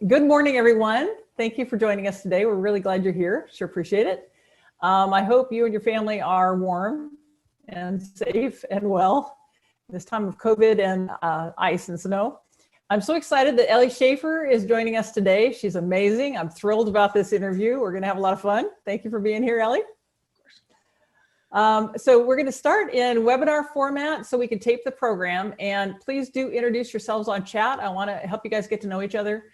Good morning, everyone. Thank you for joining us today. We're really glad you're here. Sure appreciate it. I hope you and your family are warm and safe and well this time of COVID and ice and snow. I'm so excited that Ellie Schafer is joining us today. She's amazing. I'm thrilled about this interview. We're going to have a lot of fun. Thank you for being here, Ellie. So we're going to start in webinar format so we can tape the program, and please do introduce yourselves on chat. I want to help you guys get to know each other.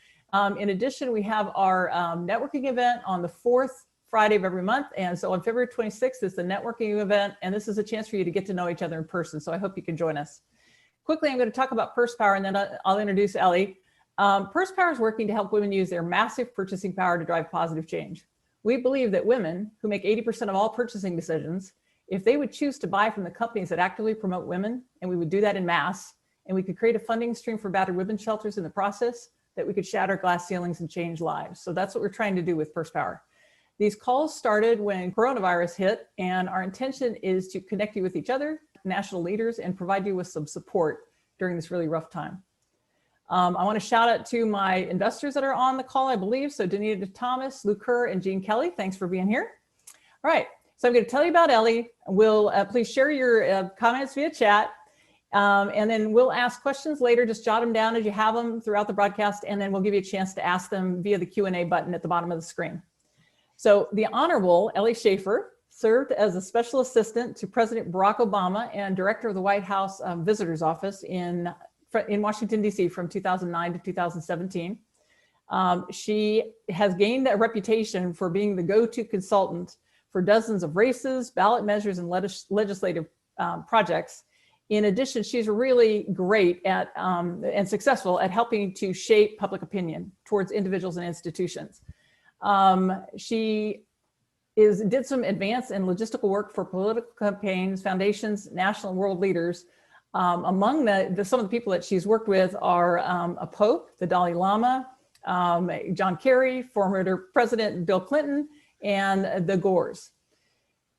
In addition, we have our networking event on the fourth Friday of every month, and so on February 26th is the networking event, and this is a chance for you to get to know each other in person, so I hope you can join us. Quickly, I'm going to talk about Purse Power, and then I'll introduce Ellie. Purse Power is working to help women use their massive purchasing power to drive positive change. We believe that women, who make 80% of all purchasing decisions, if they would choose to buy from the companies that actively promote women, and we would do that in mass, and we could create a funding stream for battered women's shelters in the process, that we could shatter glass ceilings and change lives. So that's what we're trying to do with Purse Power. These calls started when coronavirus hit, and our intention is to connect you with each other, national leaders, and provide you with some support during this really rough time. I want to shout out to my investors that are on the call, I believe. So Danita Thomas, Lou Kerr, and Jean Kelly, thanks for being here. All right. So I'm going to tell you about Ellie. Please share your comments via chat, and then we'll ask questions later. Just jot them down as you have them throughout the broadcast, and then we'll give you a chance to ask them via the Q&A button at the bottom of the screen. So the Honorable Ellie Schafer served as a special assistant to President Barack Obama and director of the White House Visitor's Office in Washington, D.C. from 2009 to 2017. She has gained a reputation for being the go-to consultant for dozens of races, ballot measures, and legislative projects. In addition, she's really great at and successful at helping to shape public opinion towards individuals and institutions. She did some advanced and logistical work for political campaigns, foundations, national and world leaders. Among some of the people that she's worked with are a Pope, the Dalai Lama, John Kerry, former President Bill Clinton, and the Gores.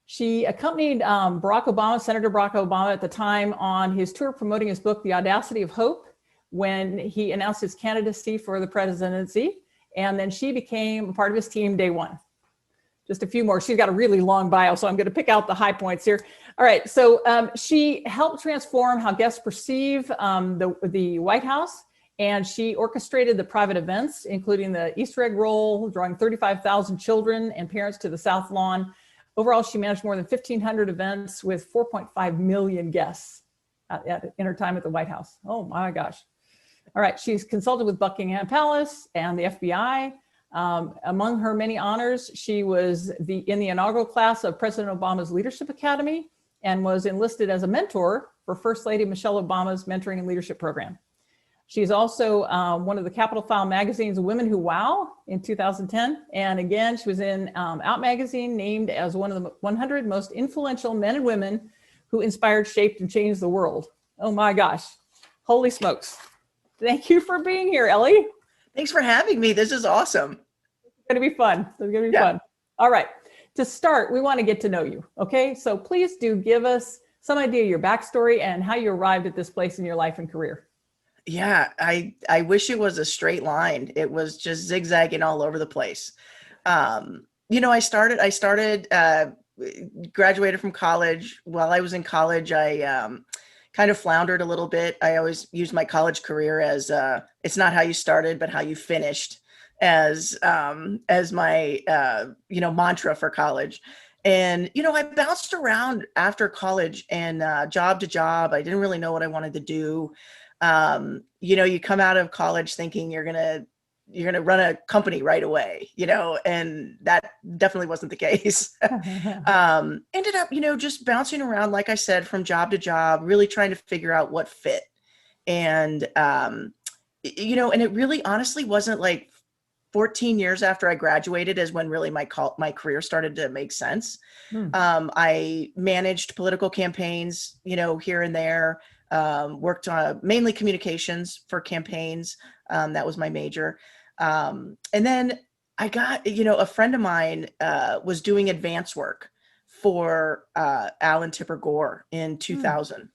She accompanied Senator Barack Obama at the time on his tour promoting his book, The Audacity of Hope, when he announced his candidacy for the presidency. And then she became a part of his team day one. Just a few more. She's got a really long bio, so I'm going to pick out the high points here. All right, so she helped transform how guests perceive the White House. And she orchestrated the private events, including the Easter egg roll, drawing 35,000 children and parents to the South Lawn. Overall, she managed more than 1,500 events with 4.5 million guests in her time at the White House. Oh my gosh. All right, she's consulted with Buckingham Palace and the FBI. Among her many honors, she was in the inaugural class of President Obama's Leadership Academy and was enlisted as a mentor for First Lady Michelle Obama's Mentoring and Leadership Program. She's also one of the Capital File magazine's Women Who Wow in 2010. And again, she was in Out Magazine, named as one of the 100 most influential men and women who inspired, shaped, and changed the world. Oh my gosh, holy smokes. Thank you for being here, Ellie. Thanks for having me. This is awesome. It's gonna be fun. It's gonna be fun. All right, to start, we wanna get to know you, okay? So please do give us some idea of your backstory and how you arrived at this place in your life and career. Yeah, I wish it was a straight line. It was just zigzagging all over the place. You know, I graduated from college. While I was in college, I kind of floundered a little bit. I always used my college career as it's not how you started, but how you finished as my mantra for college. And I bounced around after college and job to job. I didn't really know what I wanted to do. You come out of college thinking you're gonna run a company right away, and that definitely wasn't the case. Ended up, just bouncing around, like I said, from job to job, really trying to figure out what fit. And, and it really honestly wasn't like 14 years after I graduated is when really my career started to make sense. I managed political campaigns, here and there. Worked on mainly communications for campaigns. That was my major. And then I got, a friend of mine was doing advance work for Alan Tipper Gore in 2000.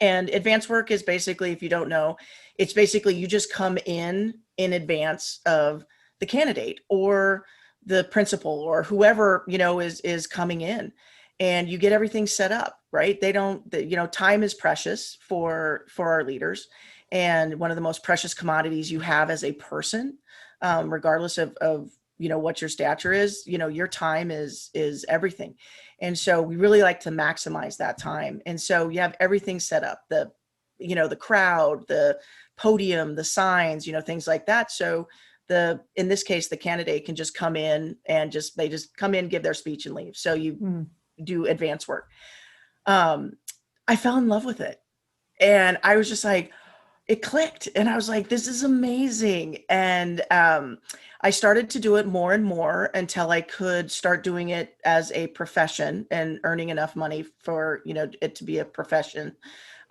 And advance work is basically, if you don't know, it's basically you just come in advance of the candidate or the principal or whoever, is coming in, and you get everything set up, right? They don't, time is precious for our leaders, and one of the most precious commodities you have as a person, regardless of what your stature is. Your time is everything. And so we really like to maximize that time. And so you have everything set up, the crowd, the podium, the signs, things like that. So in this case, the candidate can just come in and they just come in, give their speech and leave. So you do advance work. I fell in love with it. And I was just like, it clicked. And I was like, this is amazing. And I started to do it more and more until I could start doing it as a profession and earning enough money for, it to be a profession.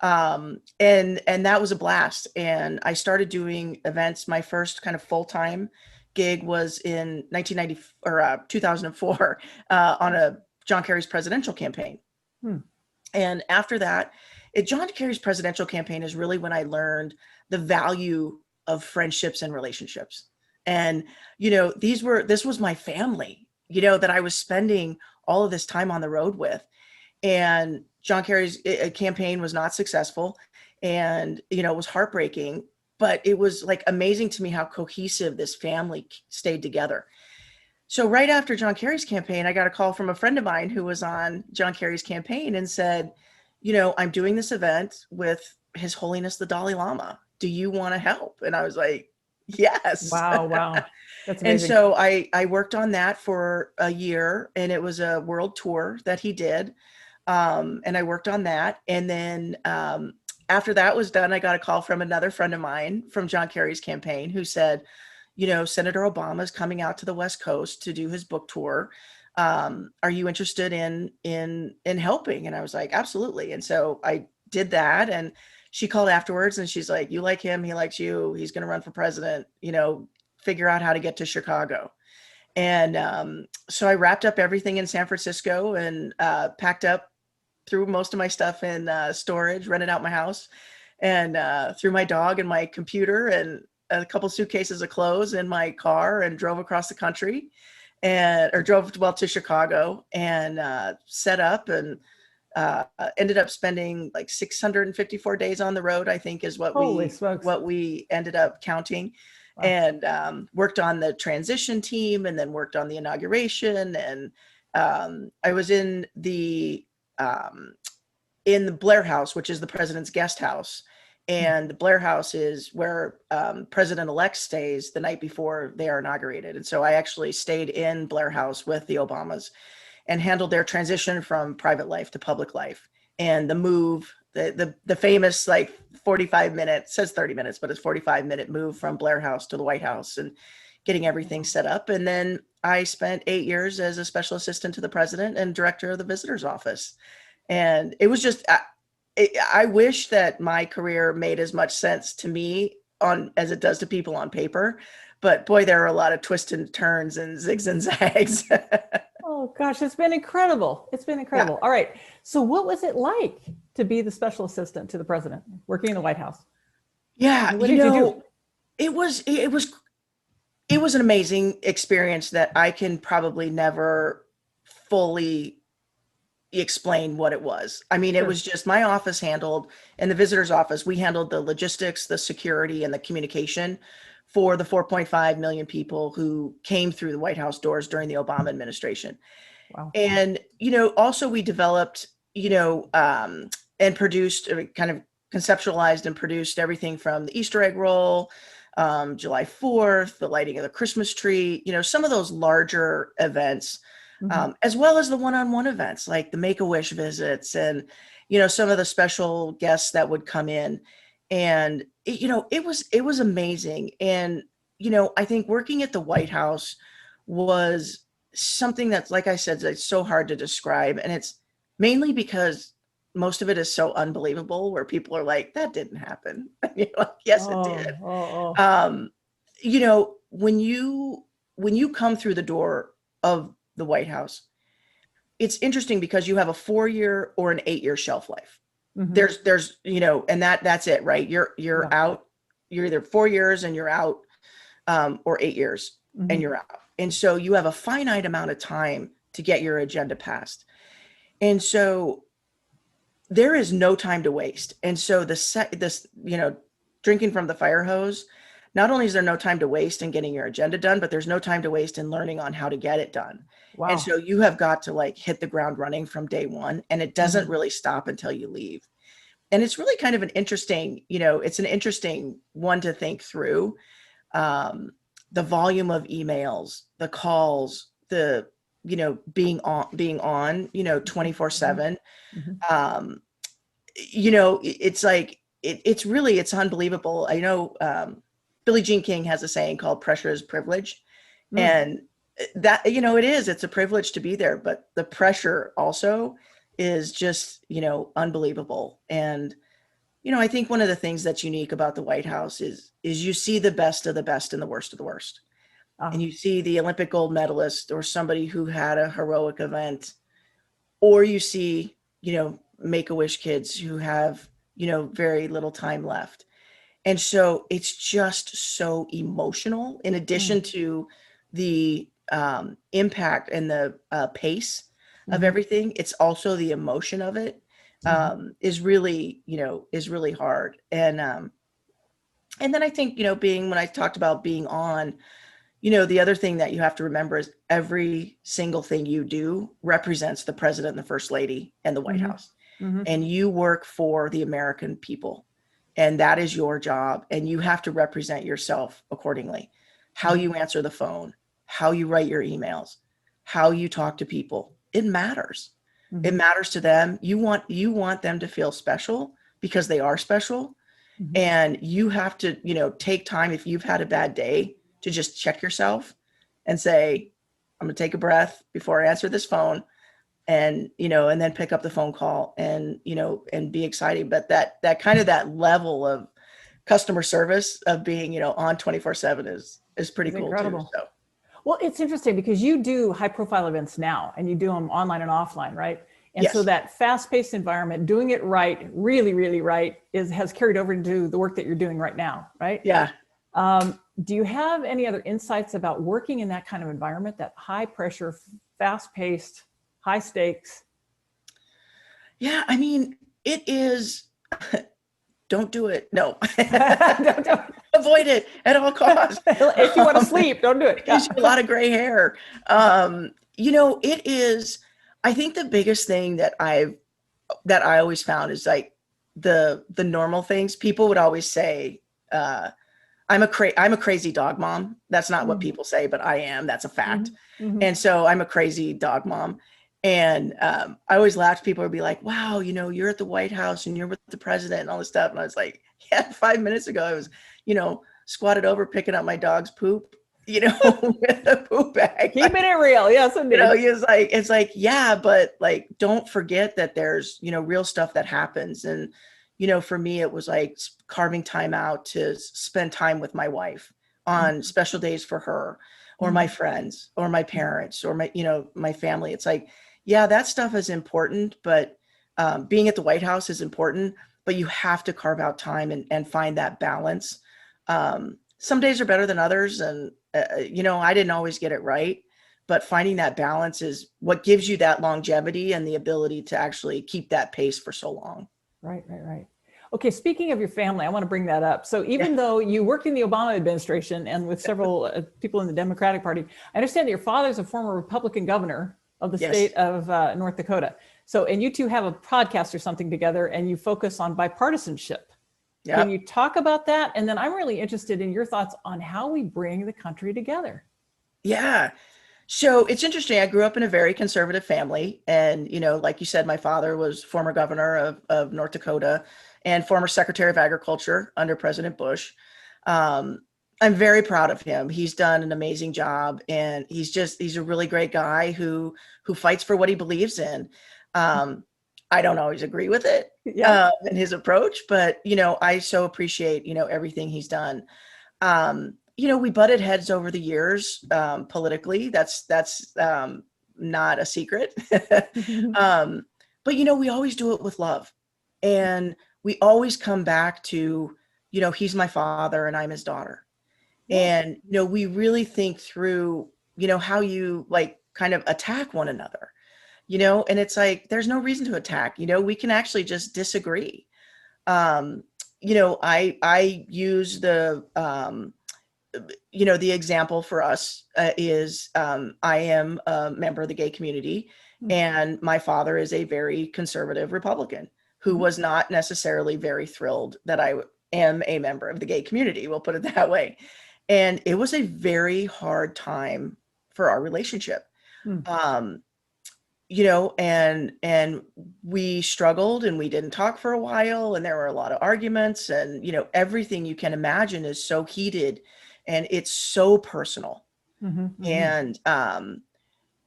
And that was a blast. And I started doing events. My first kind of full-time gig was in 2004 on a John Kerry's presidential campaign. And after that, John Kerry's presidential campaign is really when I learned the value of friendships and relationships. And, this was my family, that I was spending all of this time on the road with. And John Kerry's campaign was not successful, and, it was heartbreaking, but it was like amazing to me how cohesive this family stayed together. So right after John Kerry's campaign, I got a call from a friend of mine who was on John Kerry's campaign and said, I'm doing this event with His Holiness the Dalai Lama. Do you want to help? And I was like, yes. Wow. That's amazing. And so I worked on that for a year, and it was a world tour that he did. And I worked on that. And then after that was done, I got a call from another friend of mine from John Kerry's campaign who said, Senator Obama is coming out to the West Coast to do his book tour. Are you interested in helping? And I was like, absolutely. And so I did that. And she called afterwards and she's like, you like him, he likes you, he's going to run for president, figure out how to get to Chicago. And so I wrapped up everything in San Francisco and packed up, threw most of my stuff in storage, rented out my house, and threw my dog and my computer and a couple suitcases of clothes in my car and drove across the country drove to Chicago and set up and ended up spending like 654 days on the road, I think is what we ended up counting. Wow. And worked on the transition team and then worked on the inauguration. And I was in the Blair House, which is the president's guest house. And the Blair House is where President-elect stays the night before they are inaugurated. And so I actually stayed in Blair House with the Obamas and handled their transition from private life to public life. And the move, the famous 45-minute, says 30 minutes, but it's 45-minute move from Blair House to the White House and getting everything set up. And then I spent 8 years as a special assistant to the president and director of the visitor's office. And it was just... I wish that my career made as much sense to me as it does to people on paper, but boy, there are a lot of twists and turns and zigs and zags. Oh gosh, it's been incredible. It's been incredible. Yeah. All right. So what was it like to be the special assistant to the president working in the White House? Yeah. What did you do? It was an amazing experience that I can probably never fully explain what it was. I mean, Sure. It was just my office handled, in the visitor's office, we handled the logistics, the security, and the communication for the 4.5 million people who came through the White House doors during the Obama administration. Wow. And, also we developed, and produced, kind of conceptualized and produced everything from the Easter egg roll, July 4th, the lighting of the Christmas tree, some of those larger events. As well as the one-on-one events like the Make-A-Wish visits and, some of the special guests that would come in. And, it was amazing. And, I think working at the White House was something that's, like I said, it's so hard to describe. And it's mainly because most of it is so unbelievable where people are like, that didn't happen. Yes, it did. When you come through the door of the White House, it's interesting because you have a 4-year or an 8-year shelf life. there's, and that's it, right? You're out, you're either 4 years and you're out, or 8 years and you're out. And so you have a finite amount of time to get your agenda passed. And so there is no time to waste. And so drinking from the fire hose, not only is there no time to waste in getting your agenda done, but there's no time to waste in learning on how to get it done. Wow. And so you have got to like hit the ground running from day one, and it doesn't really stop until you leave. And it's really kind of an interesting, it's an interesting one to think through. The volume of emails, the calls, the, being on, 24/7. It's like, it's unbelievable. I know, Billie Jean King has a saying called pressure is privilege. And that, it's a privilege to be there, but the pressure also is just, unbelievable. And, I think one of the things that's unique about the White House is you see the best of the best and the worst of the worst. And you see the Olympic gold medalist or somebody who had a heroic event, or you see, Make-A-Wish kids who have, very little time left. And so it's just so emotional, in addition to the impact and the pace of everything. It's also the emotion of it is really hard. And then I think, when I talked about being on, the other thing that you have to remember is every single thing you do represents the president and the first lady and the White House. And you work for the American people. And that is your job. And you have to represent yourself accordingly. How you answer the phone, how you write your emails, how you talk to people. It matters. It matters to them. You want them to feel special because they are special. And you have to, take time, if you've had a bad day, to just check yourself and say, I'm going to take a breath before I answer this phone. And, and then pick up the phone call and, and be excited. But that kind of that level of customer service of being, on 24/7 is pretty cool. Incredible. Too. So. Well, it's interesting because you do high profile events now, and you do them online and offline, right? And so that fast paced environment, doing it right, really, really right, has carried over into the work that you're doing right now, right? Yeah. Do you have any other insights about working in that kind of environment, that high pressure, fast paced, high stakes? Yeah, I mean, it is. Don't do it. No. Don't do it. Avoid it at all costs. If you want to sleep, don't do it. It gives you a lot of gray hair. It is. I think the biggest thing that I always found is like the normal things. People would always say, I'm a crazy dog mom. That's not what people say, but I am. That's a fact. And so I'm a crazy dog mom. And I always laughed. People would be like, wow, you're at the White House and you're with the president and all this stuff. And I was like, yeah, 5 minutes ago, I was, squatted over picking up my dog's poop, with a poop bag. Keeping it real. Yes, indeed. It's like, yeah, but like, don't forget that there's, real stuff that happens. And, for me, it was like carving time out to spend time with my wife on special days for her or my friends or my parents or my family. It's like, yeah, that stuff is important, but being at the White House is important, but you have to carve out time and find that balance. Some days are better than others. And, I didn't always get it right, but finding that balance is what gives you that longevity and the ability to actually keep that pace for so long. Right. Okay, speaking of your family, I want to bring that up. So even though you worked in the Obama administration and with several people in the Democratic Party, I understand that your father is a former Republican governor of the state of North Dakota. So, and you two have a podcast or something together and you focus on bipartisanship. Yep. Can you talk about that? And then I'm really interested in your thoughts on how we bring the country together. Yeah. So it's interesting. I grew up in a very conservative family. And, like you said, my father was former governor of North Dakota and former Secretary of Agriculture under President Bush. I'm very proud of him. He's done an amazing job. And he's a really great guy who fights for what he believes in. I don't always agree with it in his approach, but, I so appreciate, everything he's done. We butted heads over the years politically. That's not a secret. But, we always do it with love. And we always come back to, he's my father and I'm his daughter. And, we really think through, how you like kind of attack one another, and it's like, there's no reason to attack, we can actually just disagree. I use the example for us is I am a member of the gay community, and my father is a very conservative Republican who was not necessarily very thrilled that I am a member of the gay community. We'll put it that way. And it was a very hard time for our relationship. And we struggled and we didn't talk for a while, and there were a lot of arguments, and, everything you can imagine is so heated and it's so personal. And,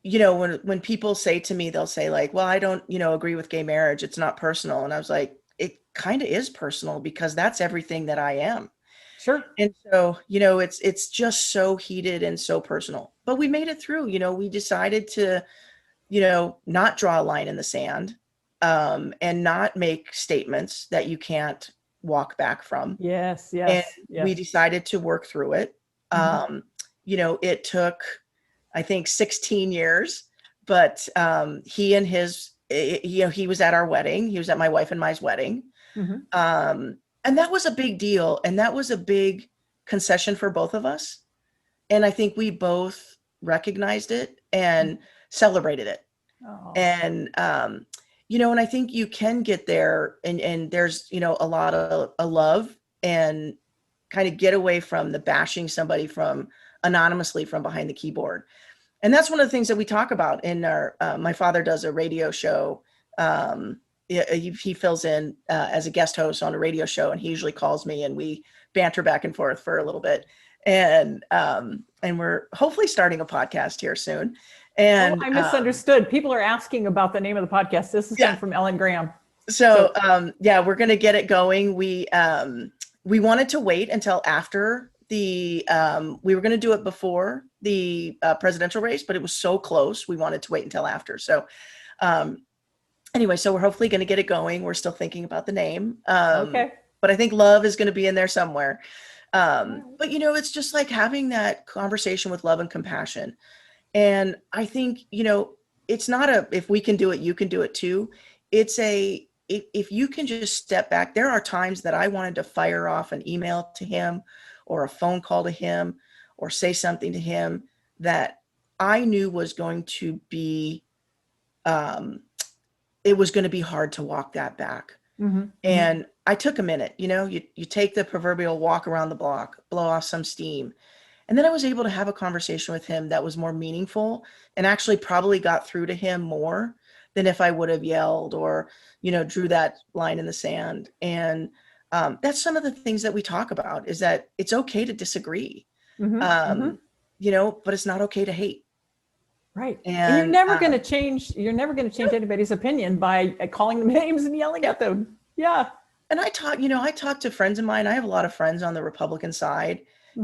when people say to me, they'll say like, well, I don't, agree with gay marriage. It's not personal. And I was like, it kind of is personal because that's everything that I am. Sure. And so, it's just so heated and so personal, but we made it through. We decided to, not draw a line in the sand, and not make statements that you can't walk back from. Yes. And we decided to work through it. It took, I think, 16 years, but he and his, he was at our wedding. He was at my wife and I's wedding. And that was a big deal. And that was a big concession for both of us. And I think we both recognized it and celebrated it. And, and I think you can get there and there's, a lot of love, and kind of get away from the bashing somebody from anonymously from behind the keyboard. And that's one of the things that we talk about in our, my father does a radio show. He fills in as a guest host on a radio show, and he usually calls me and we banter back and forth for a little bit. And we're hopefully starting a podcast here soon. And I misunderstood. People are asking about the name of the podcast. This is coming from Ellen Graham. So we're going to get it going. We wanted to wait until after we were going to do it before the presidential race, but it was so close. We wanted to wait until after. So anyway, so we're hopefully going to get it going. We're still thinking about the name. Okay. But I think love is going to be in there somewhere. But it's just like having that conversation with love and compassion. And I think, it's not if we can do it, you can do it too. It's if you can just step back. There are times that I wanted to fire off an email to him or a phone call to him or say something to him that I knew was going to be, it was going to be hard to walk that back. And I took a minute, you take the proverbial walk around the block, blow off some steam. And then I was able to have a conversation with him that was more meaningful and actually probably got through to him more than if I would have yelled or, drew that line in the sand. And that's some of the things that we talk about, is that it's okay to disagree, but it's not okay to hate. Right. And you're never going to change. You're never going to change anybody's opinion by calling them names and yelling at them. Yeah. And I talk to friends of mine. I have a lot of friends on the Republican side.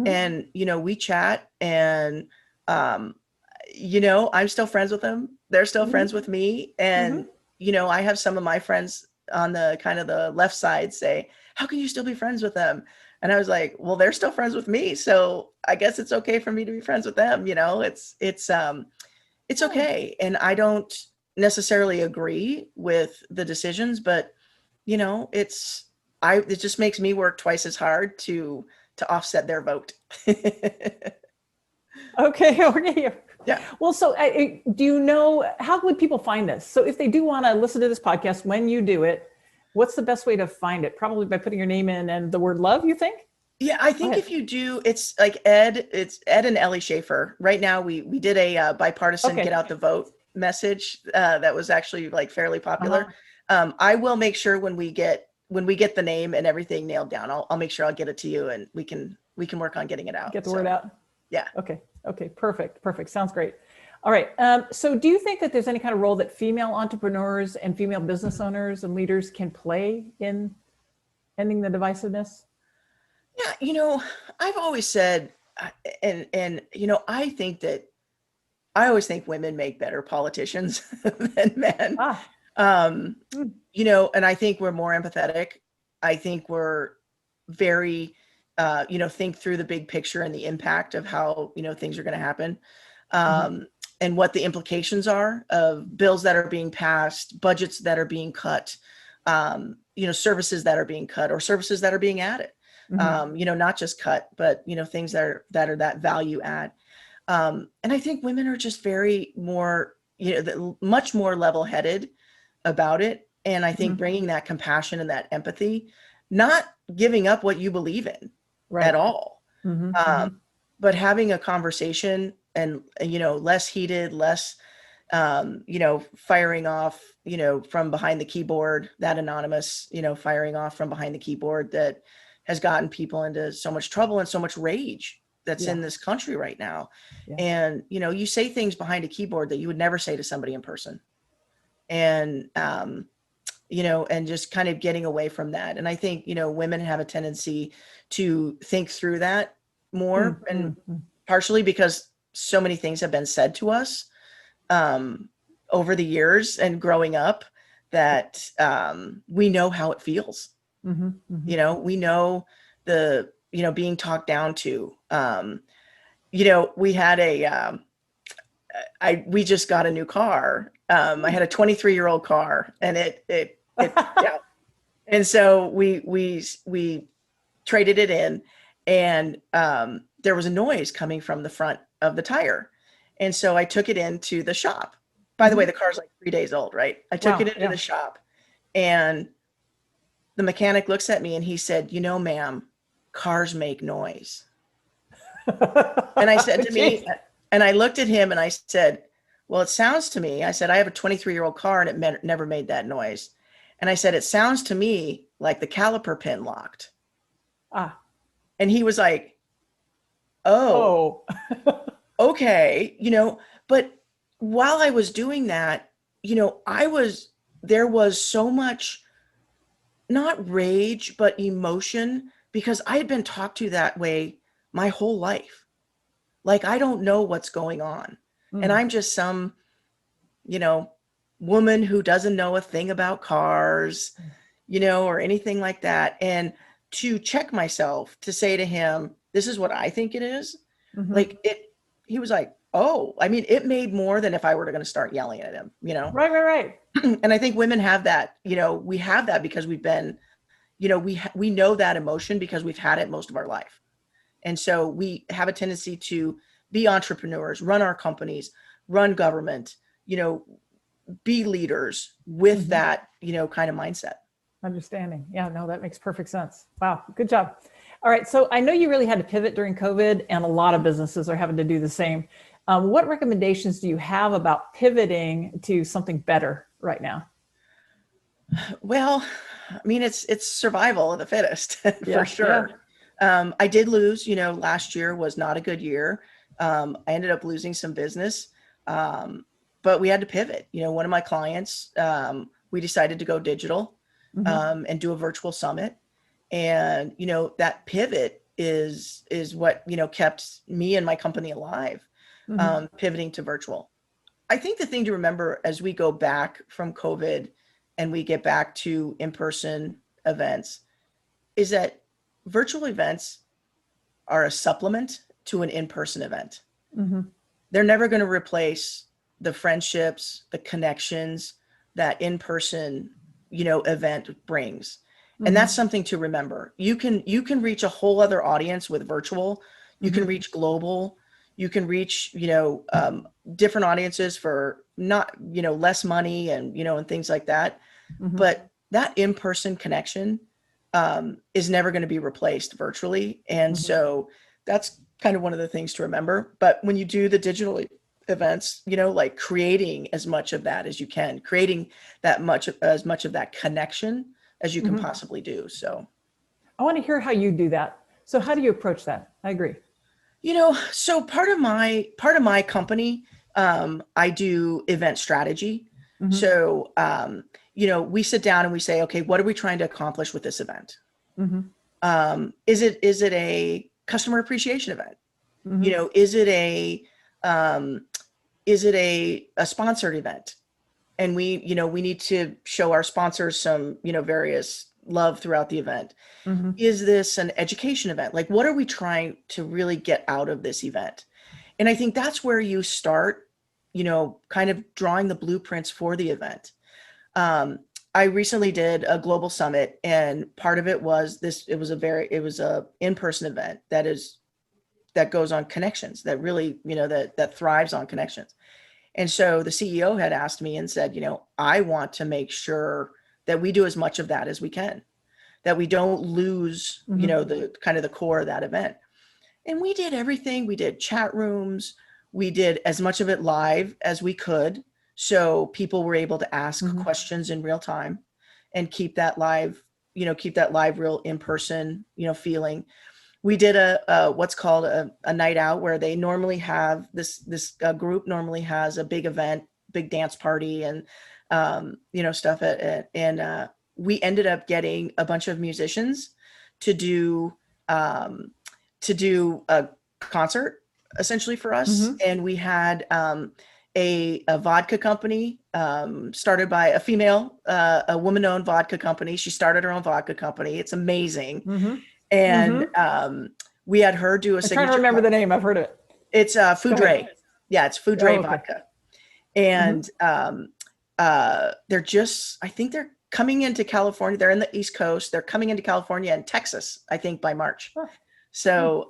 And, we chat, and, I'm still friends with them. They're still friends with me. And, I have some of my friends on the kind of the left side say, how can you still be friends with them? And I was like, well, they're still friends with me. So I guess it's okay for me to be friends with them. It's okay. And I don't necessarily agree with the decisions, but, it just makes me work twice as hard to offset their vote. Okay. Yeah. Well, so how would people find this? So if they do want to listen to this podcast, when you do it, what's the best way to find it? Probably by putting your name in and the word love, you think? Yeah, I think if you do, it's like it's Ed and Ellie Schafer. Right now, we did a bipartisan get out the vote message that was actually like fairly popular. I will make sure when we get the name and everything nailed down, I'll make sure I'll get it to you, and we can work on getting it out. Get the word out. Yeah. Okay. Perfect. Sounds great. All right. So do you think that there's any kind of role that female entrepreneurs and female business owners and leaders can play in ending the divisiveness? Yeah. I've always said, and I always think women make better politicians than men. Mm. You know, and I think we're more empathetic. I think we're very, you know, think through the big picture and the impact of how, you know, things are going to happen. And what the implications are of bills that are being passed, budgets that are being cut, you know, services that are being cut or services that are being added. You know, not just cut, but, you know, things that are that value add. And I think women are just very more, you know, much more level-headed about it. And I think bringing that compassion and that empathy, not giving up what you believe in at Right. all, but having a conversation and, you know, less heated, less, you know, firing off, you know, from behind the keyboard, that anonymous, you know, firing off from behind the keyboard that has gotten people into so much trouble and so much rage that's in this country right now. Yeah. And, you know, you say things behind a keyboard that you would never say to somebody in person. And, you know, and just kind of getting away from that. And I think, you know, women have a tendency to think through that more, and partially because so many things have been said to us over the years and growing up that we know how it feels. You know, we know the, you know, being talked down to. You know, we had we just got a new car. I had a 23-year-old car, and it yeah. And so we traded it in, and there was a noise coming from the front of the tire. And so I took it into the shop. By the way, the car's like 3 days old, right? I took it into the shop, and the mechanic looks at me and he said, "You know, ma'am, cars make noise." And I said to me, and I looked at him and I said, "Well, it sounds to me," I said, "I have a 23-year-old car and it never made that noise." And I said, "It sounds to me like the caliper pin locked." And he was like, "Oh, okay." You know, but while I was doing that, you know, there was so much, not rage, but emotion, because I had been talked to that way my whole life. Like, I don't know what's going on. And I'm just some, you know, woman who doesn't know a thing about cars, you know, or anything like that. And to check myself, to say to him, "This is what I think it is." Like he was like, "Oh," I mean, it made more than if I were going to start yelling at him, you know? Right. And I think women have that, you know, we have that because we've been, you know, we know that emotion because we've had it most of our life. And so we have a tendency to be entrepreneurs, run our companies, run government, you know, be leaders with that, you know, kind of mindset. Understanding. Yeah, no, that makes perfect sense. Wow, good job. All right, so I know you really had to pivot during COVID, and a lot of businesses are having to do the same. What recommendations do you have about pivoting to something better right now? Well, I mean, it's survival of the fittest for sure. Yeah. I did lose, you know, last year was not a good year. I ended up losing some business, but we had to pivot. You know, one of my clients, we decided to go digital and do a virtual summit. And, you know, that pivot is what, you know, kept me and my company alive, pivoting to virtual. I think the thing to remember as we go back from COVID and we get back to in-person events is that virtual events are a supplement to an in-person event. They're never going to replace the friendships, the connections that in-person, you know, event brings. And that's something to remember. You can reach a whole other audience with virtual. You can reach global. You can reach, you know, different audiences for not, you know, less money and, you know, and things like that. But that in-person connection is never going to be replaced virtually. And so that's kind of one of the things to remember. But when you do the digital events, you know, like creating as much of that as you can, creating as much of that connection as you can possibly do. So I want to hear how you do that. So how do you approach that? I agree. You know, so part of my company, I do event strategy. So, you know, we sit down and we say, okay, what are we trying to accomplish with this event? Is it a customer appreciation event? You know, is it a sponsored event? and we need to show our sponsors some, various love throughout the event. Mhm. Is this an education event? Like, what are we trying to really get out of this event? And I think that's where you start, kind of drawing the blueprints for the event. I recently did a global summit, and part of it was this. It was a in-person event that goes on connections, that really, that thrives on connections. And so the CEO had asked me and said, I want to make sure that we do as much of that as we can, that we don't lose, the kind of the core of that event. And we did everything. We did chat rooms. We did as much of it live as we could. So people were able to ask questions in real time and keep that live, real in-person, feeling. We did what's called a night out, where they normally have this group normally has a big event, big dance party, and stuff and we ended up getting a bunch of musicians to do a concert essentially for us. And we had a vodka company started by a female, a woman-owned vodka company. She started her own vodka company. It's amazing. And we had her do a I'm signature. trying to remember the name. I've heard it. It's Fuji. Yeah, it's Fuji Vodka. And they're just, I think they're coming into California. They're in the East Coast. They're coming into California and Texas, I think, by March. So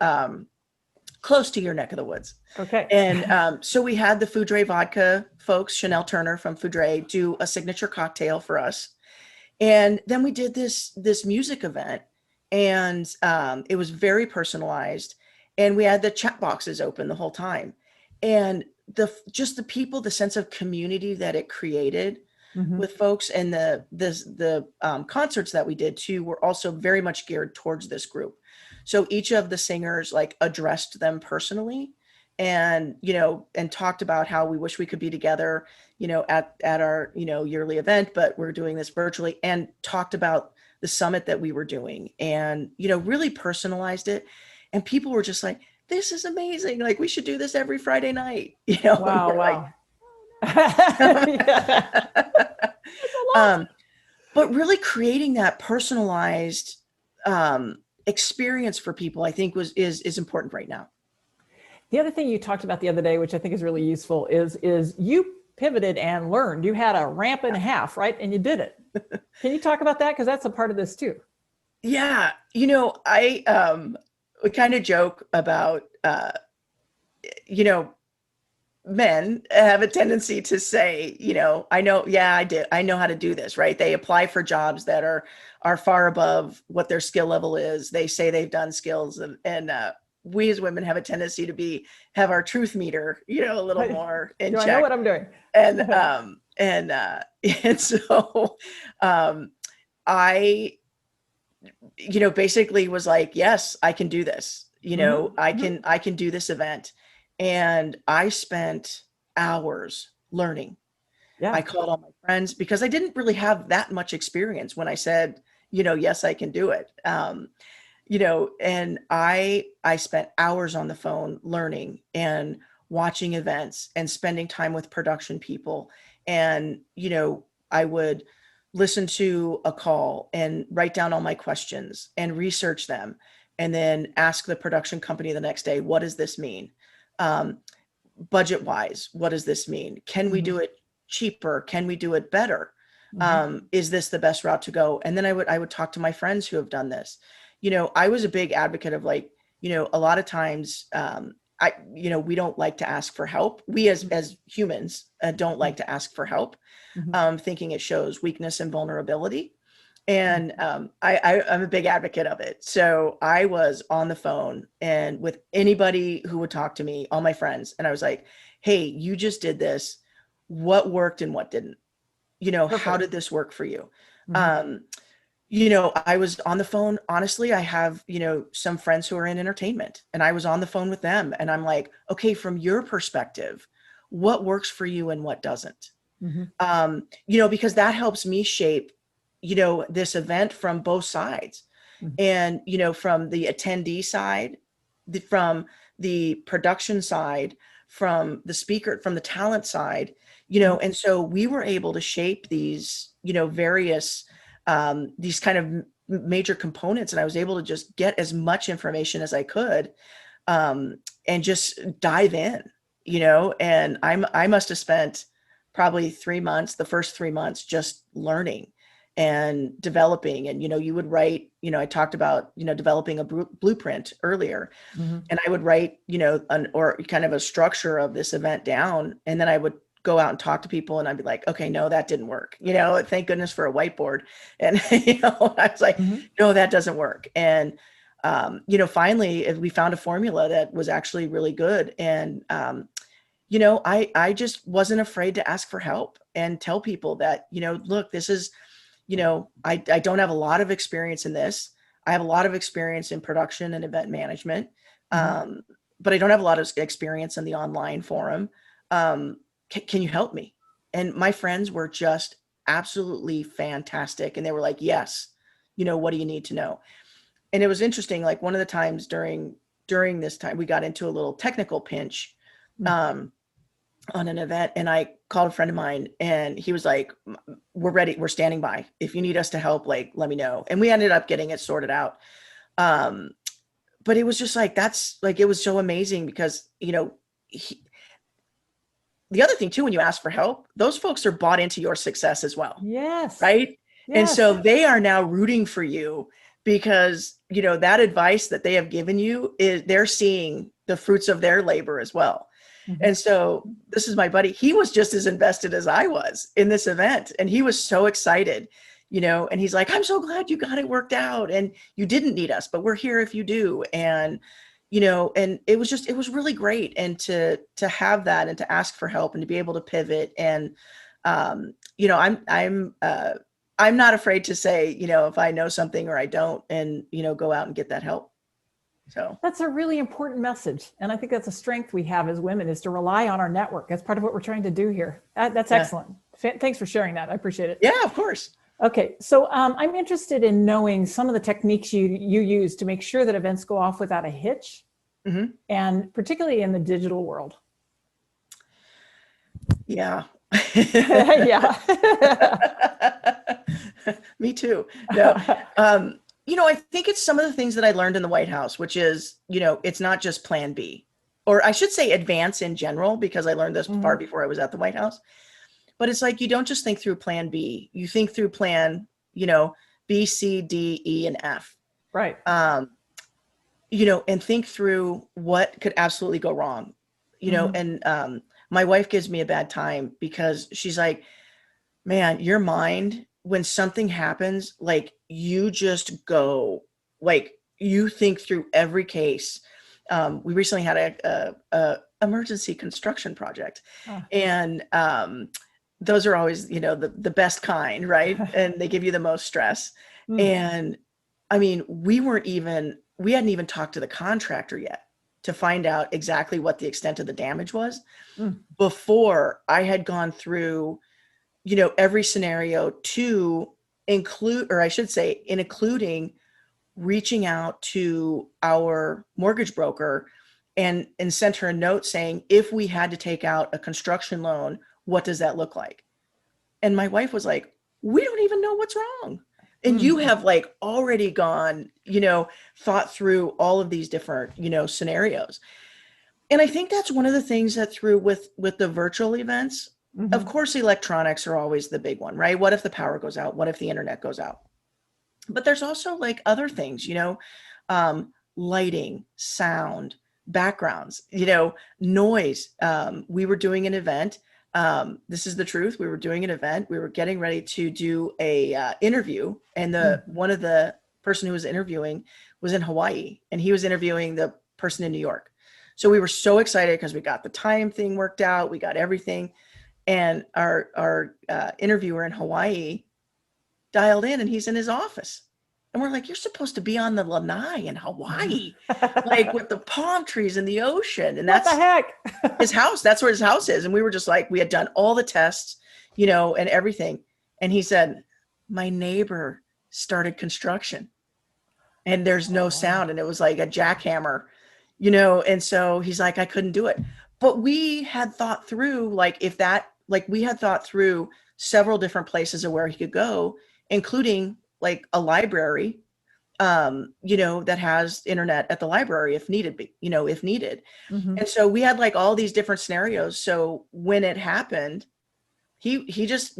close to your neck of the woods. Okay. And so we had the Fuji Vodka folks, Chanel Turner from Fuji, do a signature cocktail for us. And then we did this music event, and it was very personalized, and we had the chat boxes open the whole time. And the people, the sense of community that it created with folks, and the concerts that we did too were also very much geared towards this group. So each of the singers like addressed them personally, and and talked about how we wish we could be together, at our yearly event, but we're doing this virtually, and talked about the summit that we were doing, and really personalized it. And people were just like, this is amazing, like we should do this every Friday night. Wow. But really creating that personalized experience for people, I think is important right now. The other thing you talked about the other day, which I think is really useful, is you pivoted and learned. You had a ramp and a half, right? And you did it. Can you talk about that? Because that's a part of this too. Yeah. We kind of joke about, men have a tendency to say, I know, yeah, I know how to do this, right? They apply for jobs that are far above what their skill level is. They say they've done skills, and we as women have a tendency to have our truth meter, a little more in check. I know what I'm doing? And so I, basically was like, yes, I can do this. I can do this event. And I spent hours learning. Yeah. I called all my friends because I didn't really have that much experience when I said, yes, I can do it. And I spent hours on the phone learning and watching events and spending time with production people. And, I would listen to a call and write down all my questions and research them, and then ask the production company the next day, what does this mean? Budget wise, what does this mean? Can we do it cheaper? Can we do it better? Is this the best route to go? And then I would talk to my friends who have done this. I was a big advocate of like, a lot of times, we don't like to ask for help. We as humans don't like to ask for help, thinking it shows weakness and vulnerability. And I'm a big advocate of it. So I was on the phone and with anybody who would talk to me, all my friends, and I was like, hey, you just did this. What worked and what didn't? How did this work for you? I was on the phone. Honestly, I have, some friends who are in entertainment, and I was on the phone with them, and I'm like, okay, from your perspective, what works for you and what doesn't? Because that helps me shape, this event from both sides. And, from the attendee side, from the production side, from the speaker, from the talent side, and so we were able to shape these, various, these kind of major components. And I was able to just get as much information as I could, and just dive in, and I must have spent probably 3 months, the first 3 months, just learning and developing. And, you would write, I talked about, developing a blueprint earlier, and I would write, or kind of a structure of this event down. And then I would go out and talk to people, and I'd be like, okay, no, that didn't work. Thank goodness for a whiteboard. And, I was like, no, that doesn't work. And, finally we found a formula that was actually really good. And, I just wasn't afraid to ask for help and tell people that, look, this is, I don't have a lot of experience in this. I have a lot of experience in production and event management. But I don't have a lot of experience in the online forum. Can you help me? And my friends were just absolutely fantastic. And they were like, yes, what do you need to know? And it was interesting. Like, one of the times during this time, we got into a little technical pinch, on an event, and I called a friend of mine, and he was like, we're ready. We're standing by. If you need us to help, like, let me know. And we ended up getting it sorted out. But it was just like, it was so amazing because, the other thing too, when you ask for help, those folks are bought into your success as well. Yes. Right. Yes. And so they are now rooting for you because, that advice that they have given you they're seeing the fruits of their labor as well. And so this is my buddy. He was just as invested as I was in this event. And he was so excited, and he's like, I'm so glad you got it worked out, and you didn't need us, but we're here if you do. And, and it was really great. And to have that, and to ask for help, and to be able to pivot. And, I'm not afraid to say, if I know something or I don't, and, go out and get that help. So that's a really important message. And I think that's a strength we have as women, is to rely on our network. That's part of what we're trying to do here. That's excellent. Thanks for sharing that. I appreciate it. Yeah, of course. Okay. So I'm interested in knowing some of the techniques you use to make sure that events go off without a hitch, and particularly in the digital world. Yeah. Yeah. Me too. No. I think it's some of the things that I learned in the White House, which is, it's not just plan B, or I should say advance in general, because I learned this far before I was at the White House. But it's like, you don't just think through plan B, you think through plan, B, C, D, E, and F. Right. And think through what could absolutely go wrong, and my wife gives me a bad time because she's like, man, your mind, when something happens, like, you just go, like, you think through every case. We recently had a emergency construction project, and those are always, the best kind, right? And they give you the most stress. And I mean, we hadn't even talked to the contractor yet to find out exactly what the extent of the damage was before I had gone through, every scenario to include, or I should say, including reaching out to our mortgage broker and sent her a note saying, if we had to take out a construction loan, what does that look like? And my wife was like, we don't even know what's wrong. And you have like already gone, thought through all of these different, scenarios. And I think that's one of the things that through with the virtual events, of course, electronics are always the big one, right? What if the power goes out? What if the internet goes out? But there's also like other things, lighting, sound, backgrounds, noise. We were doing an event. This is the truth. We were doing an event. We were getting ready to do a interview, and one of the person who was interviewing was in Hawaii, and he was interviewing the person in New York. So we were so excited because we got the time thing worked out. We got everything. And our interviewer in Hawaii dialed in, and he's in his office. And we're like, you're supposed to be on the lanai in Hawaii, like with the palm trees and the ocean. And that's what the heck? his house. That's where his house is. And we were just like, we had done all the tests, and everything. And he said, my neighbor started construction and there's no sound. And it was like a jackhammer, and so he's like, I couldn't do it. But we had thought through, like, if that like we had thought through several different places of where he could go, including like a library, that has internet at the library if needed be, if needed. Mhm. And so we had like all these different scenarios. So when it happened, he just,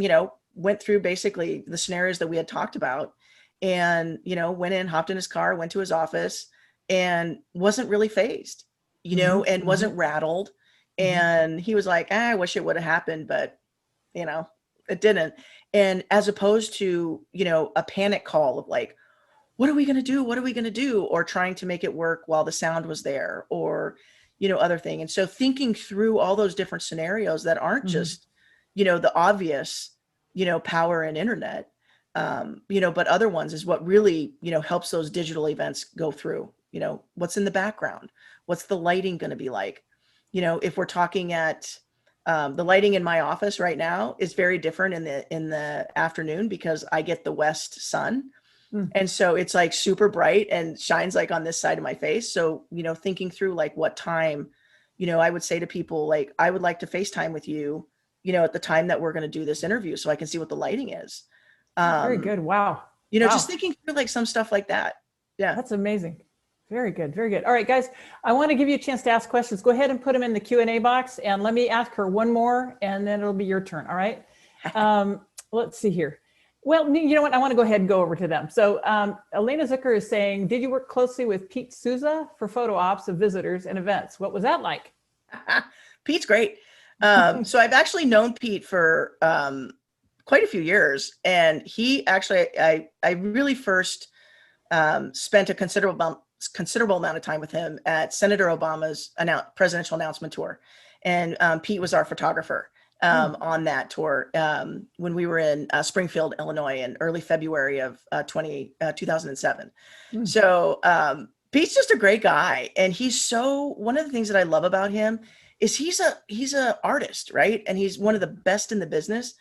went through basically the scenarios that we had talked about, and, went in, hopped in his car, went to his office, and wasn't really phased, Mhm. and Mhm. wasn't rattled. Mhm. And he was like, I wish it would have happened, but, it didn't. And as opposed to, a panic call of like, what are we going to do? What are we going to do? Or trying to make it work while the sound was there, or, other thing. And so thinking through all those different scenarios that aren't Mhm. just, the obvious, power and internet, but other ones is what really, helps those digital events go through. What's in the background? What's the lighting going to be like? If we're talking at, the lighting in my office right now is very different in the afternoon because I get the west sun. Mm. And so it's like super bright and shines like on this side of my face. So, thinking through like what time, I would say to people, like, I would like to FaceTime with you, at the time that we're going to do this interview so I can see what the lighting is. Very Um, good. Wow. just Wow. thinking through like some stuff like that. Yeah. That's amazing. Very good. Very good. All right, guys, I want to give you a chance to ask questions. Go ahead and put them in the Q&A box, and let me ask her one more, and then it'll be your turn. All right. Let's see here. Well, you know what? I want to go ahead and go over to them. So Elena Zucker is saying, did you work closely with Pete Souza for photo ops of visitors and events? What was that like? Pete's great. So I've actually known Pete for quite a few years, and he actually, I really first spent a considerable amount of time with him at Senator Obama's presidential announcement tour. And Pete was our photographer on that tour when we were in Springfield, Illinois in early February of 2007. So Pete's just a great guy. And one of the things that I love about him is he's a artist, right? And he's one of the best in the business,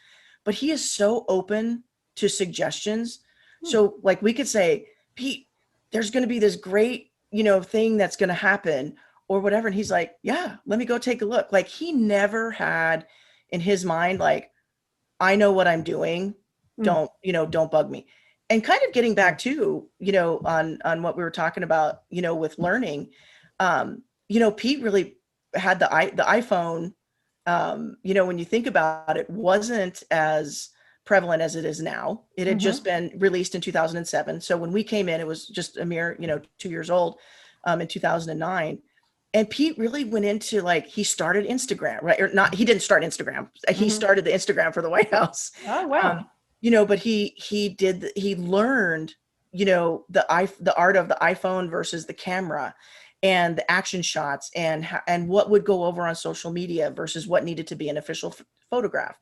but he is so open to suggestions. So like we could say, Pete, there's going to be this great, thing that's going to happen or whatever. And he's like, yeah, let me go take a look. Like he never had in his mind, like, I know what I'm doing. Don't bug me. And kind of getting back to, on what we were talking about, with learning, Pete really had the iPhone, when you think about it, wasn't as prevalent as it is now. It had just been released in 2007. So when we came in, it was just a mere, 2 years old in 2009. And Pete really went into like, he started Instagram, right? Or not, he didn't start Instagram. He started the Instagram for the White House. Oh, wow. But he learned, the art of the iPhone versus the camera and the action shots and what would go over on social media versus what needed to be an official photograph.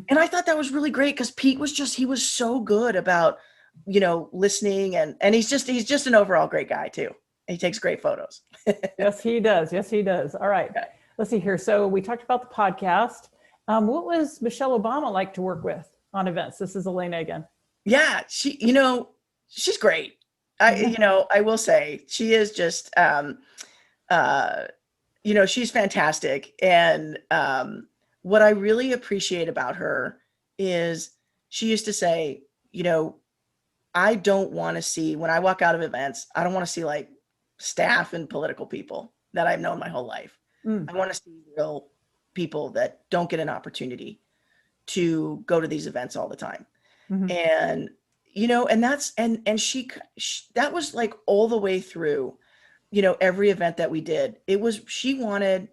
And I thought that was really great because Pete he was so good about, listening and he's just an overall great guy too. He takes great photos. Yes, he does. Yes, he does. All right. Okay. Let's see here. So we talked about the podcast. What was Michelle Obama like to work with on events? This is Elena again. Yeah, she's great. I will say she is just, she's fantastic. And what I really appreciate about her is she used to say, I don't want to see, when I walk out of events, I don't want to see like staff and political people that I've known my whole life. I want to see real people that don't get an opportunity to go to these events all the time. And, and that's, and she, that was like all the way through, every event that we did. She wanted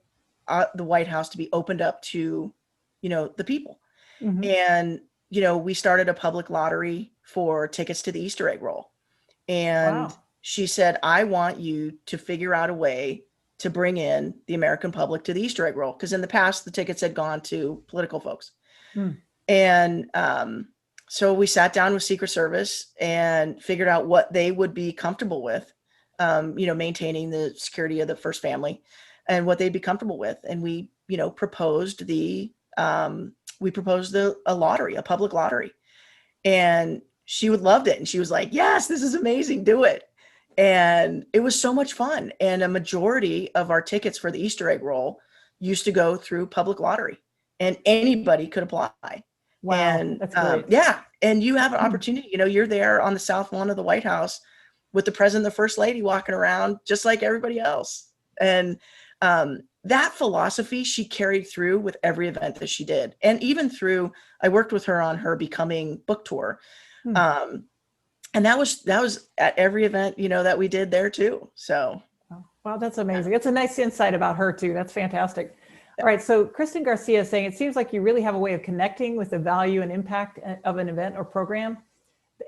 the White House to be opened up to, the people. And, we started a public lottery for tickets to the Easter egg roll. And Wow. she said, I want you to figure out a way to bring in the American public to the Easter egg roll. Because in the past, the tickets had gone to political folks. And so we sat down with Secret Service and figured out what they would be comfortable with, maintaining the security of the first family and what they'd be comfortable with. And we, proposed a lottery, a public lottery. And she loved it. And she was like, yes, this is amazing. Do it. And it was so much fun. And a majority of our tickets for the Easter egg roll used to go through public lottery. and anybody could apply. Wow, And that's great. yeah, and you have an opportunity. You're there on the south lawn of the White House with the president, the first lady walking around just like everybody else. And that philosophy she carried through with every event that she did, and even through, I worked with her on her Becoming book tour. And that was at every event, that we did there too. So. Wow, that's amazing. It's a nice insight about her too. That's fantastic. All right, so Kristen Garcia is saying, it seems like you really have a way of connecting with the value and impact of an event or program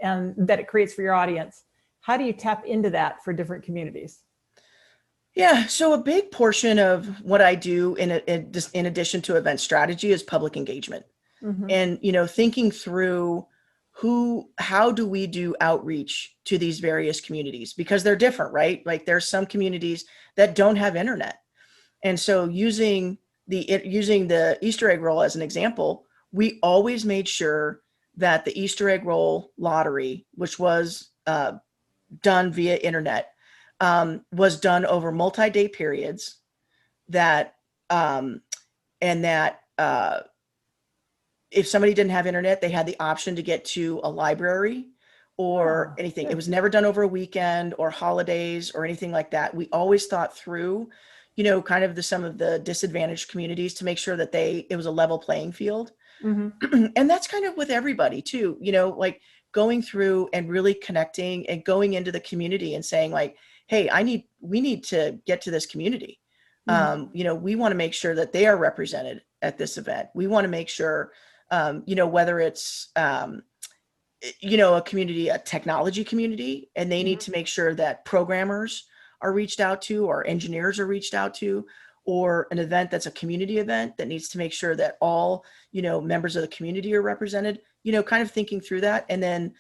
and that it creates for your audience. How do you tap into that for different communities? Yeah, so a big portion of what I do in addition to event strategy is public engagement. And, thinking through how do we do outreach to these various communities, because they're different, right? Like there's some communities that don't have internet. And so using the Easter egg roll as an example, we always made sure that the Easter egg roll lottery, which was done via internet, was done over multi-day periods, that if somebody didn't have internet, they had the option to get to a library or anything. It was never done over a weekend or holidays or anything like that. We always thought through, kind of some of the disadvantaged communities to make sure that it was a level playing field. And that's kind of with everybody too, like going through and really connecting and going into the community and saying like, hey, we need to get to this community. We want to make sure that they are represented at this event. We want to make sure, whether it's, a community, a technology community, and they need to make sure that programmers are reached out to, or engineers are reached out to, or an event that's a community event that needs to make sure that all, members of the community are represented, kind of thinking through that. And then